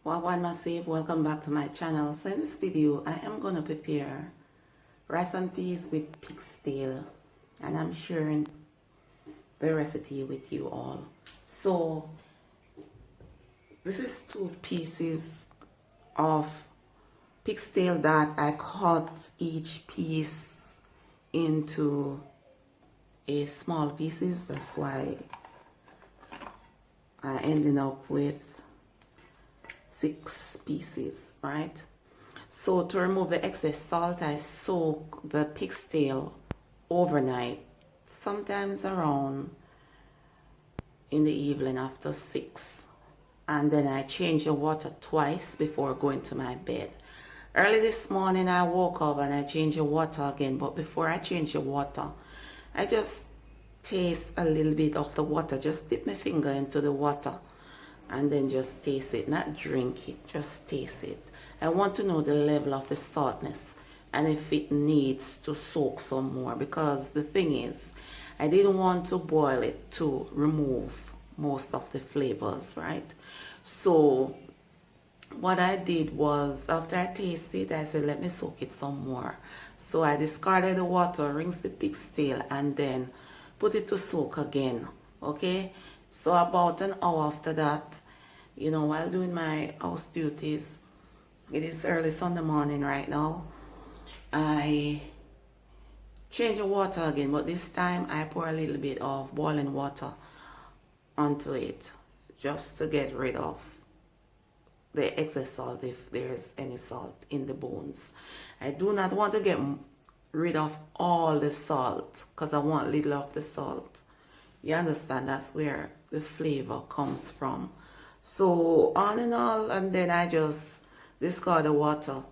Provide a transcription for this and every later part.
Wawan Massive, welcome back to my channel. So in this video, I am going to prepare rice and peas with pigstail, and I'm sharing the recipe with you all. So this is 2 pieces of pigstail that I cut each piece into a small pieces. That's why I ended up with 6 pieces, right? So to remove the excess salt, I soak the pigstail overnight, sometimes around in the evening after 6, and then I change the water twice before going to my bed. Early this morning I woke up and I changed the water again, but before I change the water, I just taste a little bit of the water. Just dip my finger into the water and then just taste it, not drink it, just taste it. I want to know the level of the saltness and if it needs to soak some more, because the thing is, I didn't want to boil it to remove most of the flavors, right? So what I did was, after I tasted it, I said let me soak it some more. So I discarded the water, rinsed the pigstail, and then put it to soak again. Okay, so about an hour after that, you know, while doing my house duties, it is early Sunday morning right now, I change the water again, but this time I pour a little bit of boiling water onto it just to get rid of the excess salt, if there's any salt in the bones. I do not want to get rid of all the salt because I want little of the salt. You understand? That's where the flavor comes from. So on and all, and then I just discard the water,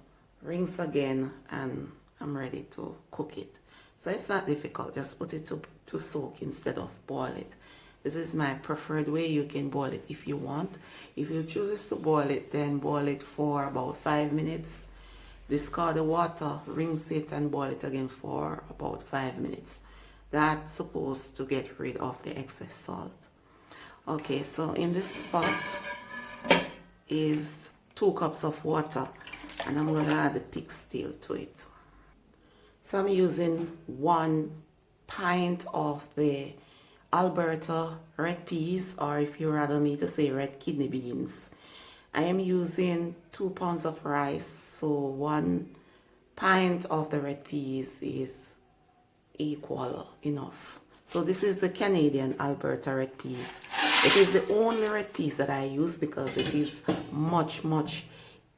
rinse again, and I'm ready to cook it. So it's not difficult. Just put it to soak instead of boil it. This is my preferred way. You can boil it if you want. If you choose to boil it, then boil it for about 5 minutes. Discard the water, rinse it, and boil it again for about 5 minutes. That's supposed to get rid of the excess salt. Okay, so in this pot is 2 cups of water, and I'm going to add the pigstail to it. So I'm using 1 pint of the Alberta red peas, or if you rather me to say red kidney beans. I am using 2 pounds of rice, so 1 pint of the red peas is equal enough. So this is the Canadian Alberta red peas. It is the only red peas that I use because it is much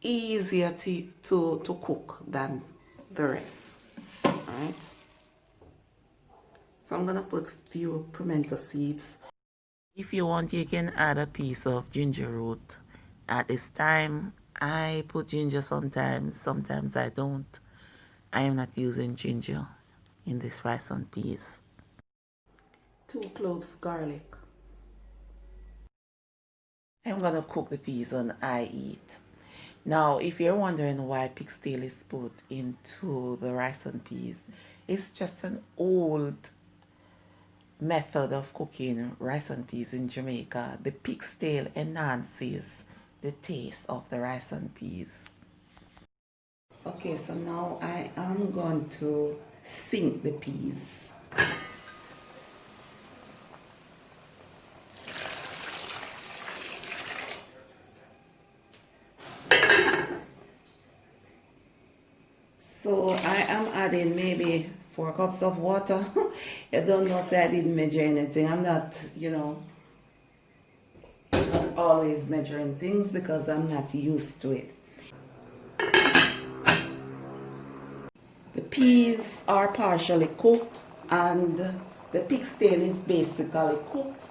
easier to cook than the rest. Alright, so I'm gonna put a few pimento seeds. If you want, you can add a piece of ginger root. At this time I put ginger sometimes I don't. I am not using ginger in this rice and peas. 2 cloves garlic. I'm gonna cook the peas on high heat. Now, if you're wondering why pigstail is put into the rice and peas, it's just an old method of cooking rice and peas in Jamaica. The pigstail enhances the taste of the rice and peas. Okay, so now I am going to sink the peas. So I am adding maybe 4 cups of water. You don't know, say I didn't measure anything. I'm not, you know, always measuring things because I'm not used to it. The peas are partially cooked and the pigstail is basically cooked.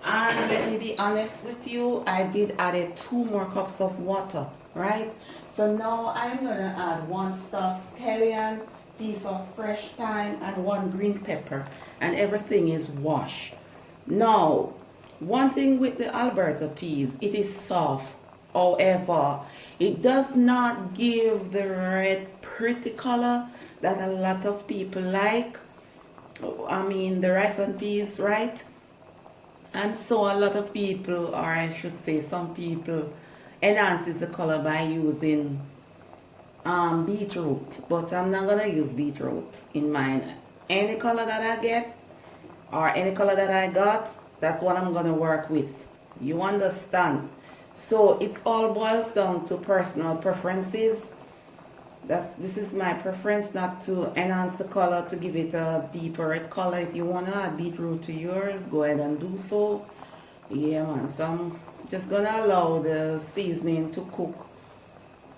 And let me be honest with you, I did add 2 more cups of water, right? So now I'm gonna add 1 star scallion, piece of fresh thyme, and 1 green pepper, and everything is washed. Now, one thing with the Alberta peas, it is soft. However, it does not give the red pretty color that a lot of people like. I mean, the rice and peas, right? And so a lot of people, or I should say some people, enhances the color by using beetroot, but I'm not gonna use beetroot in mine. Any color that I get or any color that I got, that's what I'm gonna work with. You understand? So it's all boils down to personal preferences. This is my preference, not to enhance the color to give it a deeper red color. If you wanna add beetroot to yours, go ahead and do so. Yeah man, so I'm just gonna allow the seasoning to cook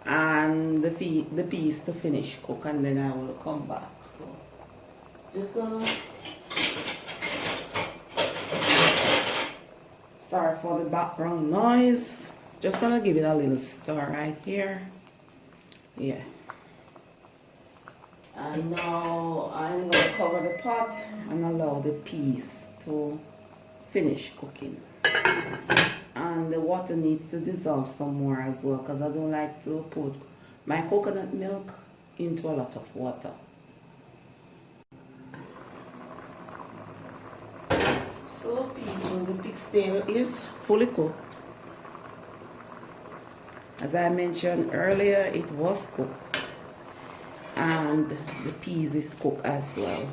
and the peas to finish cook, and then I will come back. So just gonna, sorry for the background noise, just gonna give it a little stir right here. Yeah, and now I'm gonna cover the pot and allow the peas to finish cooking. And the water needs to dissolve some more as well, because I don't like to put my coconut milk into a lot of water. So people, the pigstail is fully cooked. As I mentioned earlier, it was cooked, and the peas is cooked as well.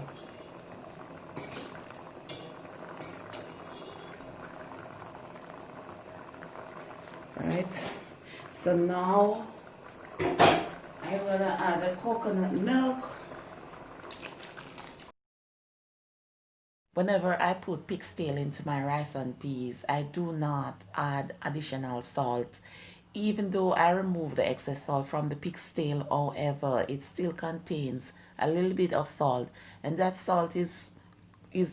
Right, so now I'm gonna add the coconut milk. Whenever I put pigstail into my rice and peas, I do not add additional salt. Even though I remove the excess salt from the pigstail, however, it still contains a little bit of salt, and that salt is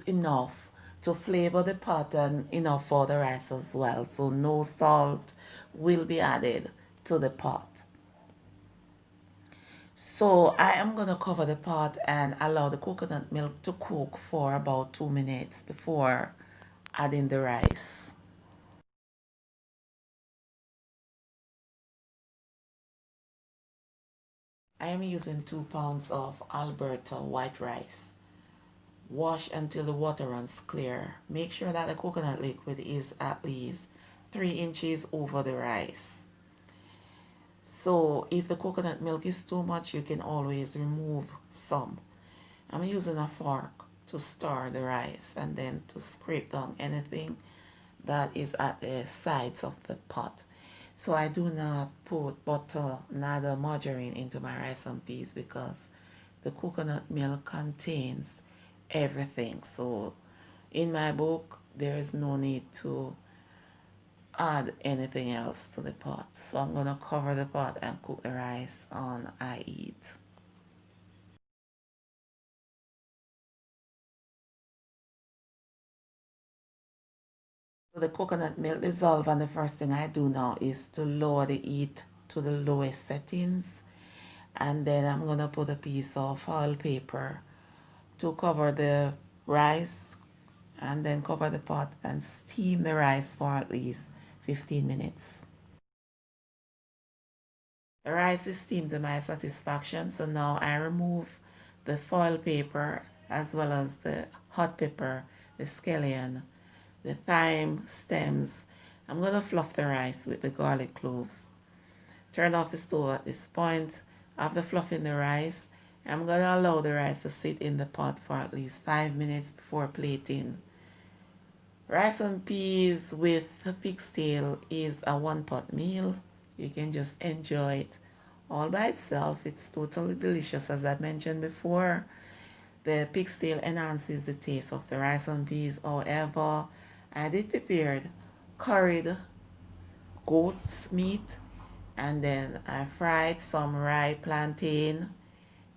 enough to flavor the pot and enough for the rice as well. So no salt will be added to the pot. So I am going to cover the pot and allow the coconut milk to cook for about 2 minutes before adding the rice. I am using 2 pounds of Alberta white rice. Wash until the water runs clear. Make sure that the coconut liquid is at least 3 inches over the rice. So if the coconut milk is too much, you can always remove some. I'm using a fork to stir the rice and then to scrape down anything that is at the sides of the pot. So I do not put butter, neither margarine into my rice and peas, because the coconut milk contains everything. So in my book, there is no need to add anything else to the pot. So I'm gonna cover the pot and cook the rice on high heat. So the coconut milk dissolve, and the first thing I do now is to lower the heat to the lowest settings, and then I'm gonna put a piece of foil paper to cover the rice, and then cover the pot and steam the rice for at least 15 minutes. The rice is steamed to my satisfaction, so now I remove the foil paper as well as the hot pepper, the scallion, the thyme stems. I'm going to fluff the rice with the garlic cloves. Turn off the stove at this point. After fluffing the rice, I'm going to allow the rice to sit in the pot for at least 5 minutes before plating. Rice and peas with pigstail is a one-pot meal. You can just enjoy it all by itself. It's totally delicious. As I mentioned before, the pigstail enhances the taste of the rice and peas. However, I did prepare curried goat's meat, and then I fried some rye plantain.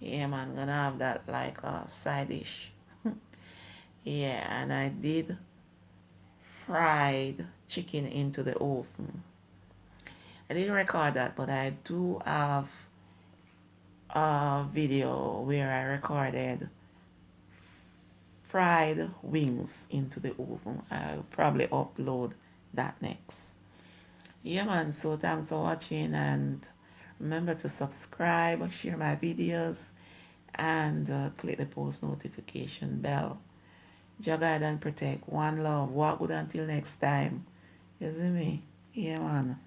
Yeah man, gonna have that like a side dish. Yeah, and I did fried chicken into the oven. I didn't record that, but I do have a video where I recorded fried wings into the oven. I'll probably upload that next. Yeah man, so thanks for watching, and remember to subscribe, share my videos, and click the post notification bell. Jah guide and protect. One love. Walk good until next time. You see me? Yeah man.